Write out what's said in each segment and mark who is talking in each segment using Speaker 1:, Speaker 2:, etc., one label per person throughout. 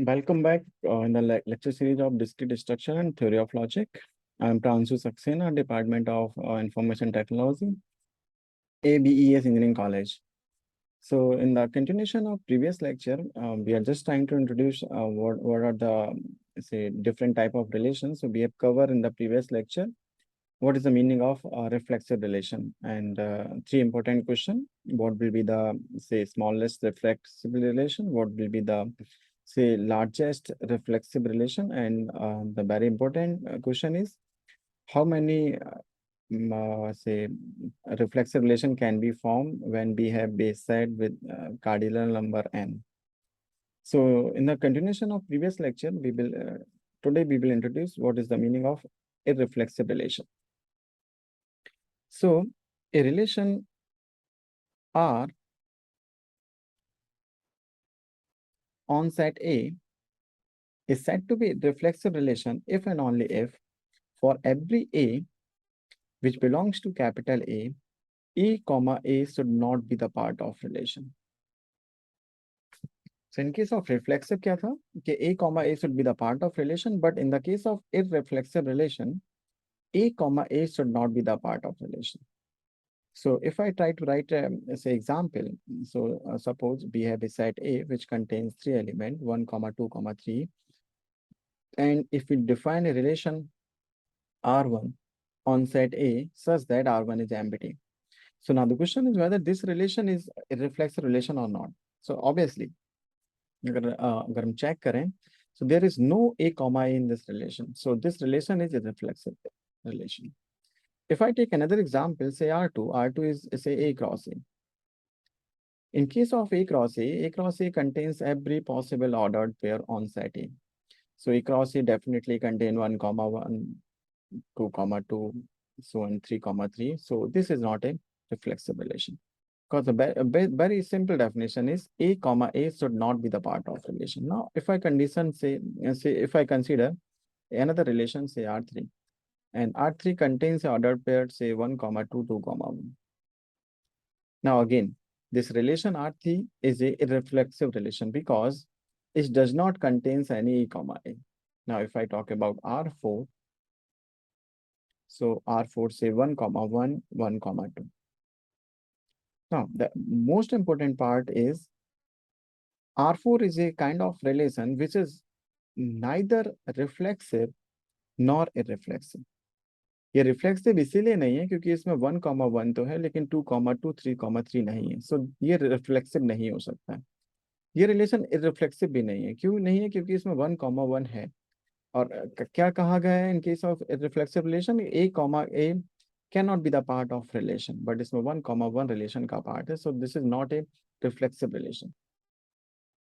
Speaker 1: Welcome back in the lecture series of Discrete Structure and Theory of Logic. I am Pransu Saxena, Department of Information Technology, ABES Engineering College. So in the continuation of previous lecture, we are just trying to introduce what are the different type of relations. So we have covered in the previous lecture what is the meaning of reflexive relation, and three important questions: what will be the smallest reflexive relation, what will be the largest reflexive relation, and the very important question is how many reflexive relation can be formed when we have base set with cardinal number n. So in the continuation of previous lecture, we will today we will introduce what is the meaning of irreflexive relation. So a relation R on set A is said to be reflexive relation if and only if for every A which belongs to capital A, E comma A should not be the part of relation. So in case of reflexive क्या था कि A comma A should be the part of relation, but in the case of irreflexive relation, A comma A should not be the part of relation. So if I try to write say example, so suppose we have a set A which contains three elements 1, 2, 3, and if we define a relation R1 on set A such that R1 is empty. So now the question is whether this relation is a reflexive relation or not. So obviously, अगर हम check करें, so there is no A comma A in this relation. So this relation is a reflexive relation. If I take another example, say R2 is say A cross A. In case of A cross A contains every possible ordered pair on set A. So A cross A definitely contain 1, 1, 2, 2, so on 3, 3. So this is not a reflexive relation. Because the very simple definition is A comma A should not be the part of relation. Now, if I condition say if I consider another relation, say R3, and R3 contains an ordered pair, say 1, 2, 2, 1. Now again, this relation R3 is a irreflexive relation because it does not contain any E comma A. Now, if I talk about R4, so R4 say 1, 1, 1, 2. Now, the most important part is R4 is a kind of relation which is neither reflexive nor irreflexive. ये reflexive इसीलिए नहीं है क्योंकि इसमें 1, 1 तो है लेकिन 2, 2, 3, 3 नहीं है. सो ये रिफ्लेक्सिव नहीं हो सकता है. ये रिलेशन इररिफ्लेक्सिव भी नहीं है. क्यों नहीं है? क्योंकि इसमें 1, 1 है. और क्या कहा गया है in case of reflexive relation? A comma A cannot be the part of relation, but इसमें 1, 1 relation का part है. So this is not a reflexive relation.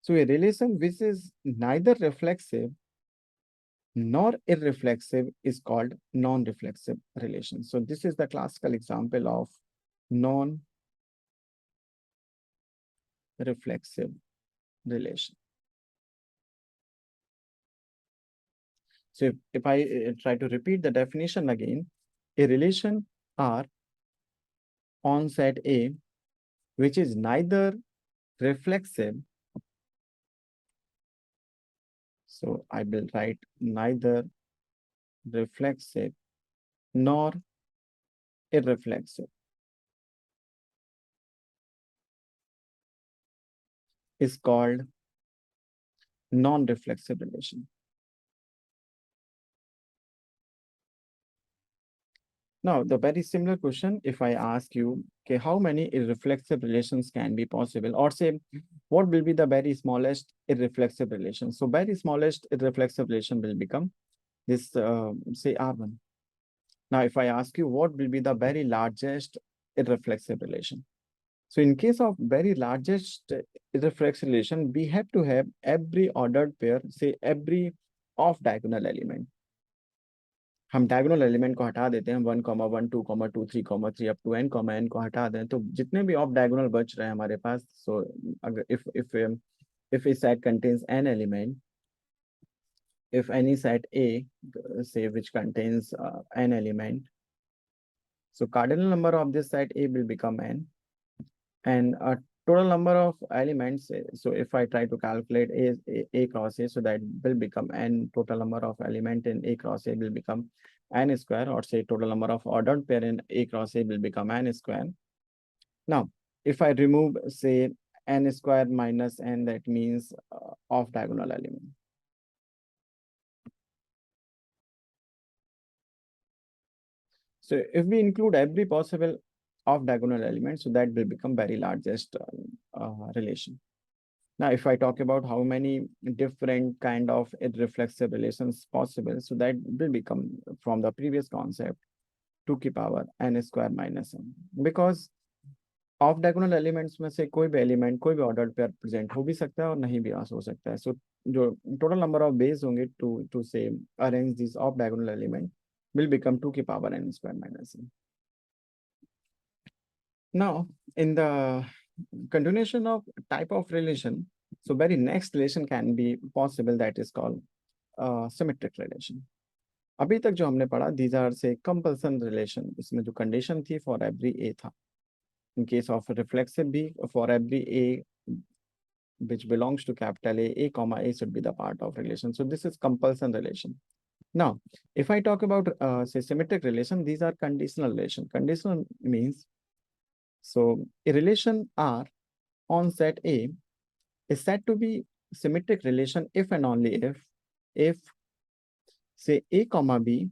Speaker 1: So a relation which is neither reflexive nor irreflexive is called non-reflexive relation. So this is the classical example of non-reflexive relation. So if I try to repeat the definition again, a relation R on set A, which is neither reflexive, so I will write neither reflexive nor irreflexive, is called non-reflexive relation. Now, the very similar question, if I ask you, okay, how many irreflexive relations can be possible? Or say, what will be the very smallest irreflexive relation? So very smallest irreflexive relation will become this, say R1. Now, if I ask you, what will be the very largest irreflexive relation? So in case of very largest irreflexive relation, we have to have every ordered pair, say every off diagonal element. हम diagonal element को हटा देते हैं 1, 1, 2, 2, 3, 3 up to n, n को हटा दें तो जितने भी ऑफ डायगोनल बच रहे हैं हमारे पास. सो अगर if a set contains n element, if any set A say which contains n element, so cardinal number of this set A will become n, and total number of elements. So if I try to calculate a cross a, so that will become n. Total number of element in a cross a will become n square, or say total number of ordered pair in a cross a will become n square. Now, if I remove, say, n square minus n, that means off diagonal element. So if we include every possible off diagonal element, so that will become very largest relation. Now, if I talk about how many different kind of irreflexive relations possible, so that will become from the previous concept 2 की power n square minus n, because of diagonal elements में से कोई भी element कोई भी ordered pair present हो भी सकता है और नहीं भी हो सकता है. सो जो टोटल नंबर ऑफ बेस होंगे टू से arrange this of diagonal element will become 2 की power n square minus n. Now, in the continuation of type of relation, so very next relation can be possible, that is called symmetric relation. अभी तक जो हमने पढ़ा, these are say compulsion relation, इसमें जो condition थी for every a था. In case of reflexive B, for every a which belongs to capital A comma a should be the part of relation. So this is compulsion relation. Now, if I talk about say symmetric relation, these are conditional relation. Conditional means, so a relation R on set A is said to be symmetric relation if and only if say A comma B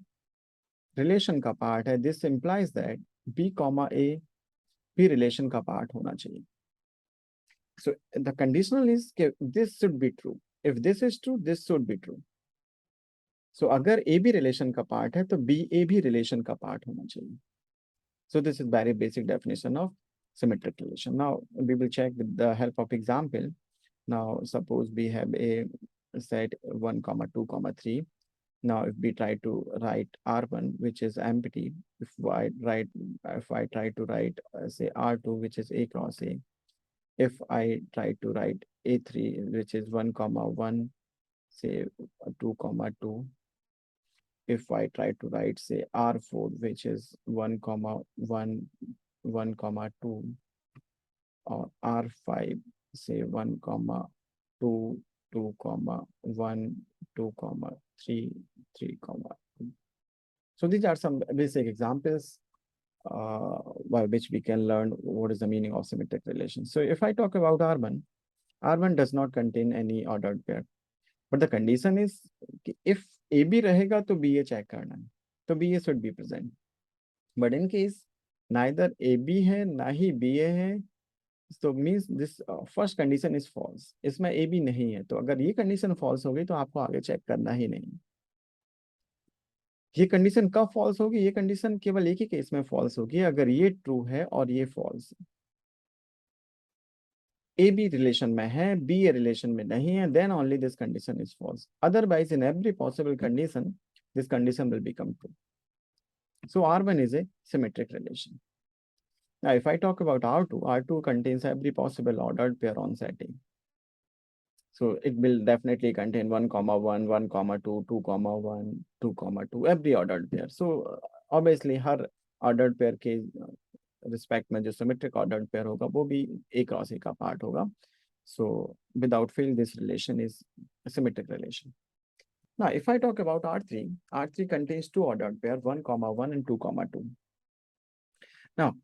Speaker 1: relation का part है. This implies that B comma A भी relation का part होना चाहिए. So the conditional is this should be true. If this is true, this should be true. So अगर A भी relation का part है तो B A भी relation का part होना चाहिए. So this is very basic definition of symmetric relation. Now we will check with the help of example. Now suppose we have a set 1 comma 2 comma 3. Now if we try to write R1, which is empty, if I try to write say R2, which is A cross A, if I try to write A3, which is 1 comma 1, say 2 comma 2, if I try to write say R4, which is 1 comma 1, 1 comma 2, or R5, say 1 comma 2, 2 comma 1, 2 comma 3, 3 comma 2. So these are some basic examples by which we can learn what is the meaning of symmetric relation. So if I talk about R1, R1 does not contain any ordered pair. But the condition is if AB रहेगा तो BA check करना है, तो BA should be present. But in case neither AB है ना ही BA है, so means this first condition is false. इसमें AB नहीं है, तो अगर ये condition false होगी तो आपको आगे check करना ही नहीं. ये कंडीशन कब फॉल्स होगी? ये कंडीशन केवल एक ही केस में फॉल्स होगी, अगर ये ट्रू है और ये फॉल्स है. ए बी रिलेशन में है, बी ए रिलेशन में नहीं है, then only this condition is false. Otherwise in every possible condition this condition will become true. So R1 is a symmetric relation. Now if I talk about R2, R2 contains every possible ordered pair on set A. So it will definitely contain 1 comma 1, 1 comma 2, 2 comma 1, 2 comma 2, every ordered pair. So obviously her ordered pair के respect में जो symmetric ordered pair होगा वो भी A cross A का part होगा. So without fail this relation is a symmetric relation. Now if I talk about R3, R3 contains two ordered pair, 1 comma 1 and 2 comma 2. Now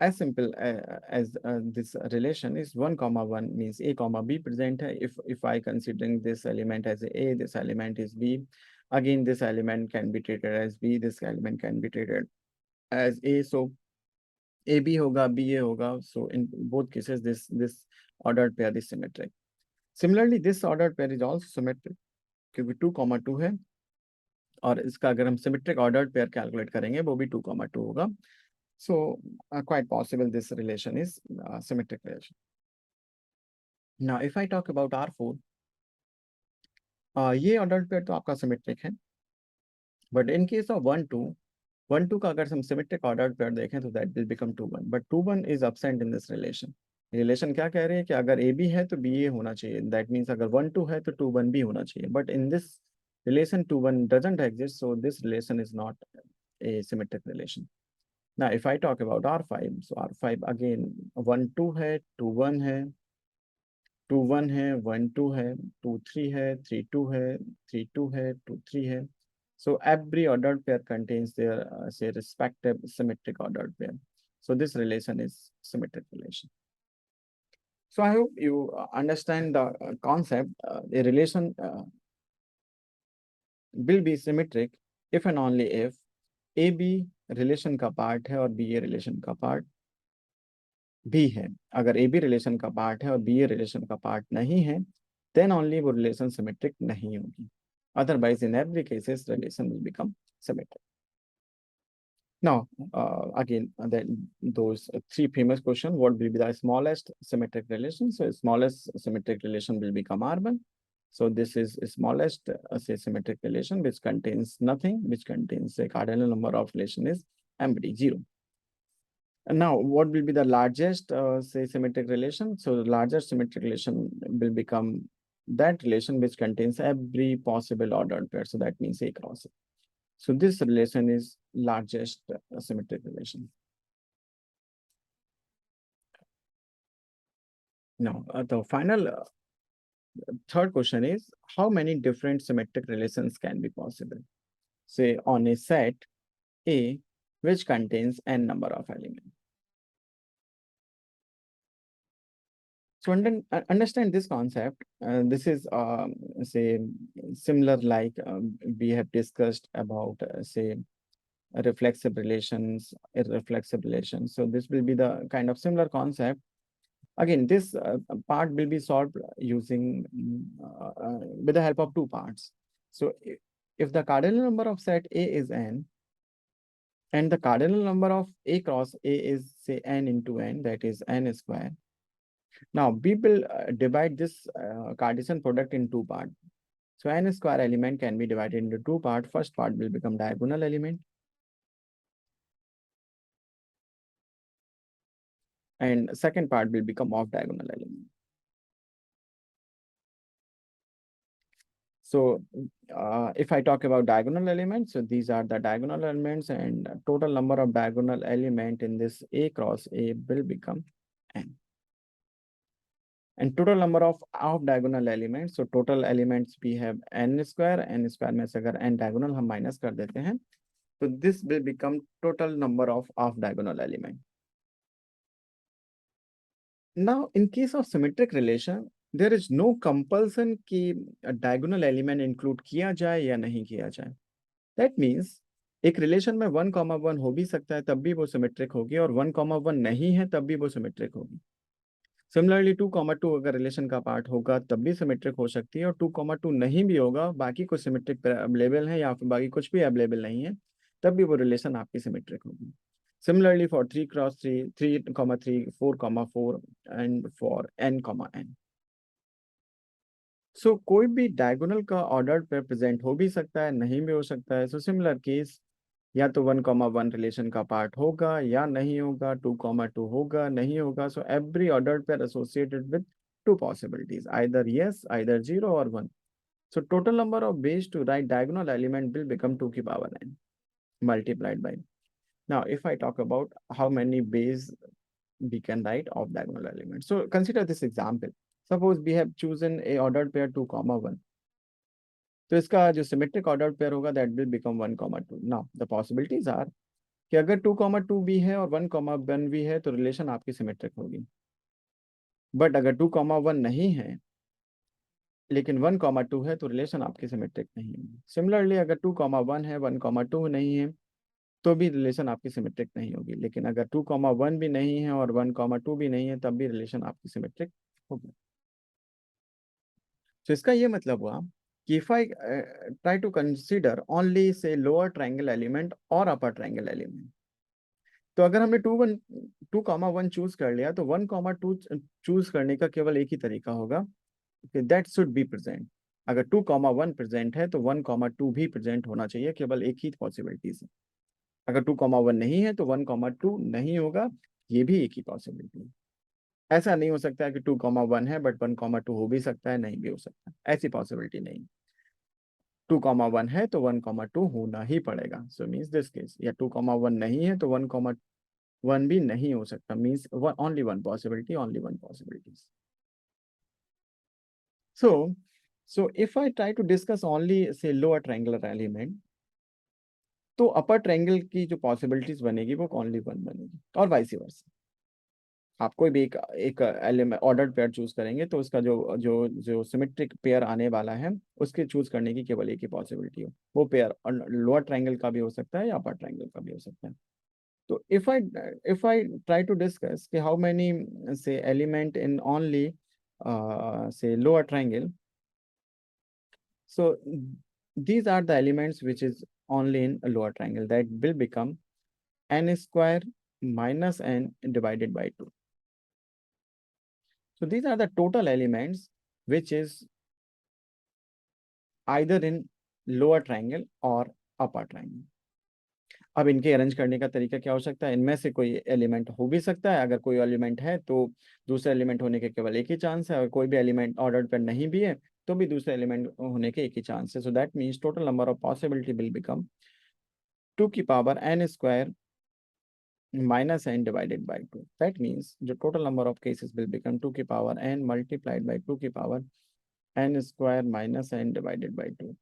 Speaker 1: as simple as this relation is 1 comma 1 means A comma B present है. If I considering this element as A, this element is B, again this element can be treated as B, this element can be treated as A. So A B होगा, B A होगा. So in both cases this ordered pair is symmetric. Similarly this ordered pair is also symmetric क्योंकि 2 comma 2 है और इसका अगर हम symmetric ordered pair calculate करेंगे वो भी 2 comma 2 होगा. So quite possible this relation is symmetric relation. Now if I talk about R4, ये ordered pair तो आपका symmetric है, but in case of 1 2, 1 2 का अगर हम symmetric ordered pair देखें तो that will become 2 1, but 2 1 is absent in this relation. Relation क्या कह रहे हैं कि अगर AB है तो BA होना चाहिए, that means अगर 1 2 है तो 2 1 भी होना चाहिए, but in this relation 2 1 doesn't exist, so this relation is not a symmetric relation. Now if I talk about R5, so R5 again 1 2 है, 2 1 है, 2 1 है, 1 2 है, 2 3 है, 3 2 है, 3 2 है, 2 3 है. So every ordered pair contains their say respective symmetric ordered pair. So this relation is symmetric relation. So I hope you understand the concept. A relation will be symmetric if and only if A B relation का part है और B A relation का part भी है. अगर A B relation का part है और बी ए रिलेशन का पार्ट नहीं है, देन ओनली वो रिलेशन सिमेट्रिक नहीं होगी. Otherwise in every cases relation will become symmetric. Now, again, those three famous questions, what will be the smallest symmetric relation? So smallest symmetric relation will become R1. So this is smallest say symmetric relation which contains nothing, which contains a cardinal number of relation is empty, 0. And now, what will be the largest say symmetric relation? So the largest symmetric relation will become that relation which contains every possible ordered pair. So that means A cross A. So this relation is largest symmetric relation. Now, the final third question is, how many different symmetric relations can be possible? Say on a set A which contains n number of elements. So understand this concept. This is say similar like we have discussed about say reflexive relations, irreflexive relations. So this will be the kind of similar concept. Again, this part will be solved using with the help of two parts. So if the cardinal number of set A is n, and the cardinal number of A cross A is say n into n, that is n square. Now we will divide this Cartesian product in two parts. So n square element can be divided into two parts. First part will become diagonal element, and second part will become off diagonal element. So if I talk about diagonal elements, so these are the diagonal elements, and total number of diagonal element in this A cross A will become n. And total number of off diagonal elements, so total elements we have n square में से अगर n diagonal हम minus कर देते हैं, so this will become total number of off diagonal element. Now, in case of symmetric relation, there is no compulsion कि diagonal element include किया जाए या नहीं किया जाए. That means एक रिलेशन में 1,1 हो भी सकता है तब भी वो सिमेट्रिक होगी, और 1,1 नहीं है तब भी वो सिमेट्रिक होगी. सिमिलरली 2,2 अगर रिलेशन का पार्ट होगा तब भी सिमेट्रिक हो सकती है, और 2,2 नहीं भी होगा, बाकी कुछ सिमेट्रिक अवेलेबल है या फिर बाकी कुछ भी अवेलेबल नहीं है, तब भी वो रिलेशन आपकी सिमेट्रिक होगी. Similarly for 3 cross 3, 3,3, 4,4 and for n,n. So कोई भी डायगोनल का ऑर्डर पे प्रेजेंट हो भी सकता है, नहीं भी हो सकता है. सो सिमिलर केस, या तो 1,1 रिलेशन का पार्ट होगा या नहीं होगा, 2,2 होगा नहीं होगा. So every order pair associated with two possibilities, either yes, either 0 or 1. So total number of ways to write diagonal element will become 2 की power n multiplied by. Now, if I talk about how many ways we can write off diagonal element. So consider this example. Suppose we have chosen a ordered pair 2,1. तो इसका जो symmetric ordered pair होगा that will become 1,2. Now the possibilities are कि अगर 2,2 भी है और 1,1 भी है तो रिलेशन आपकी सिमेट्रिक होगी. बट अगर 2,1 नहीं है लेकिन 1,2 है तो रिलेशन आपकी सिमेट्रिक नहीं होगी. सिमिलरली अगर 2,1 है 1,2 नहीं है तो भी रिलेशन आपकी सिमेट्रिक नहीं होगी. लेकिन अगर 2,1 भी नहीं है और 1,2 भी नहीं है तब भी रिलेशन आपकी सिमेट्रिक होगी. तो इसका ये मतलब हुआ कि if I try to consider only से लोअर ट्रायंगल एलिमेंट और अपर ट्रायंगल एलिमेंट, तो अगर हमने 2,1 चूज कर लिया तो 1,2 चूज करने का केवल एक ही तरीका होगा कि दैट शुड बी प्रेजेंट. अगर 2,1 प्रेजेंट है तो 1,2 भी प्रेजेंट होना चाहिए, केवल एक ही पॉसिबिलिटी है. अगर 2,1 नहीं है तो 1,2 नहीं होगा, ये भी एक ही पॉसिबिलिटी है. ऐसा नहीं हो सकता है कि 2,1 है बट 1,2 हो भी सकता है, नहीं भी हो सकता, ऐसी पॉसिबिलिटी नहीं. 2,1 है तो 1,2 होना ही पड़ेगा, सो मीन्स दिस केस, या 2,1 नहीं है तो 1,1 भी नहीं हो सकता, means only one possibility, only one possibilities. So if I try to discuss only say lower triangular element, तो अपर ट्रायंगल की जो पॉसिबिलिटीज बनेगी वो ओनली वन बनेगी, और वाइस वर्सा. आप कोई भी एक एलिमेंट ऑर्डर्ड पेयर चूज करेंगे तो उसका जो जो जो सिमेट्रिक पेयर आने वाला है उसके चूज करने की केवल एक ही पॉसिबिलिटी हो, वो पेयर लोअर ट्रायंगल का भी हो सकता है या अपर ट्रायंगल का भी हो सकता है. तो if I try to discuss कि how many say element in only say lower triangle, so these are the elements which is only in a lower triangle, that will become n square minus n divided by 2. So these are the total elements which is either in lower triangle or upper triangle. अब इनके arrange करने का तरीका क्या हो सकता है, इनमें से कोई एलिमेंट हो भी सकता है, अगर कोई एलिमेंट है तो दूसरे एलिमेंट होने के केवल एक ही चांस है, और कोई भी एलिमेंट ऑर्डर पर नहीं भी है तो भी दूसरे एलिमेंट होने के एक ही चांस है. So that means total number of possibility will become 2 की power n square minus n divided by 2. That means the total number of cases will become 2 की power n multiplied by 2 की power n square minus n divided by 2.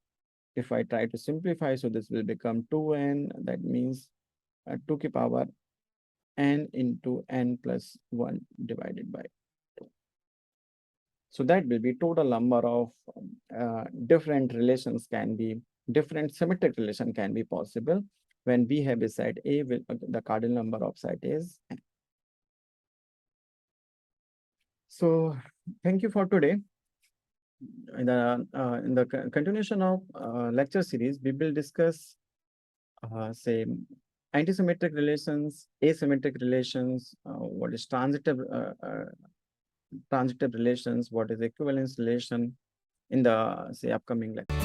Speaker 1: If I try to simplify, so this will become 2n, that means 2 की power n into n plus 1 divided by 2. So that will be total number of different relations can be, different symmetric relation can be possible when we have a set A with the cardinal number of set is n. So thank you for today. In the continuation of lecture series, we will discuss say antisymmetric relations, asymmetric relations, what is transitive relations, what is equivalence relation in the say upcoming lecture.